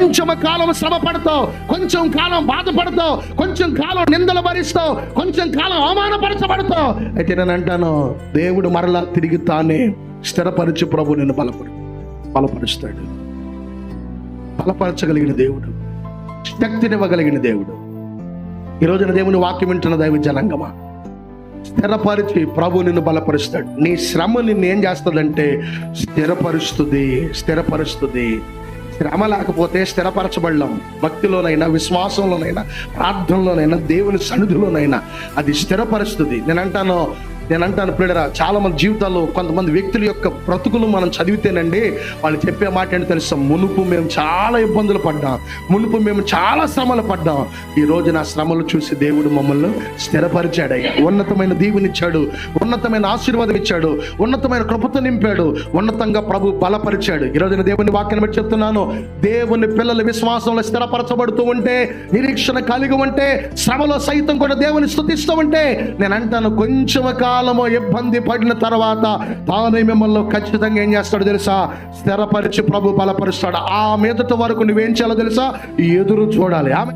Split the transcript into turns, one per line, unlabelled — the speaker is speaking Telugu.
కొంచెం కాలం శ్రమ పడతావు, కొంచెం కాలం బాధపడతావు, కొంచెం కాలం నిందలు భరిస్తావు, కొంచెం కాలం అవమానపరచబడతావు. అయితే నేను అంటాను, దేవుడు మరలా తిరిగి తానే స్థిరపరిచి ప్రభు నిన్ను బలపరుస్తాడు. బలపరచగలిగిన దేవుడు, శక్తినివ్వగలిగిన దేవుడు. ఈ రోజున దేవుని వాక్యం వింటున్న దైవ జనాంగమా, స్థిరపరిచి ప్రభు నిన్ను బలపరుస్తాడు. నీ శ్రమ నిన్ను ఏం చేస్తుందంటే స్థిరపరుస్తుంది. శ్రమ లేకపోతే స్థిరపరచబడలేం. భక్తిలోనైనా, విశ్వాసంలోనైనా, ప్రార్థనలోనైనా, దేవుని సన్నిధిలోనైనా అది స్థిరపరుస్తుంది. నేను అంటాను ప్రియులారా, చాలా మంది జీవితాల్లో కొంతమంది వ్యక్తుల యొక్క బ్రతుకులు మనం చదివితేనండి వాళ్ళు చెప్పే మాట ఏంటో తెలుసా, మునుపు మేము చాలా ఇబ్బందులు పడ్డాం, మునుపు మేము చాలా శ్రమలు పడ్డాం, ఈ రోజు నా శ్రమలు చూసి దేవుడు మమ్మల్ని స్థిరపరిచాడయ్యా. ఉన్నతమైన దీవెనిచ్చాడు, ఉన్నతమైన ఆశీర్వాదం ఇచ్చాడు, ఉన్నతమైన కృపతో నింపాడు, ఉన్నతంగా ప్రభు బలపరిచాడు. ఈ రోజున దేవుని వాక్యాన్ని బట్టి చెప్తున్నాను, దేవుని పిల్లల విశ్వాసంలో స్థిరపరచబడుతూ ఉంటే, నిరీక్షణ కలిగి ఉంటే, శ్రమలో సైతం కూడా దేవుని స్తుతిస్తూ ఉంటే, నేను అంటాను కొంచెం కాలము ఇబ్బంది పడిన తర్వాత తాను మిమ్మల్ని ఖచ్చితంగా ఏం చేస్తాడు తెలుసా, స్థిరపరిచి ప్రభు బలపరుస్తాడు. ఆ మీదటి వరకు నువ్వేం చేయాలో తెలుసా, ఎదురు చూడాలి. ఆమె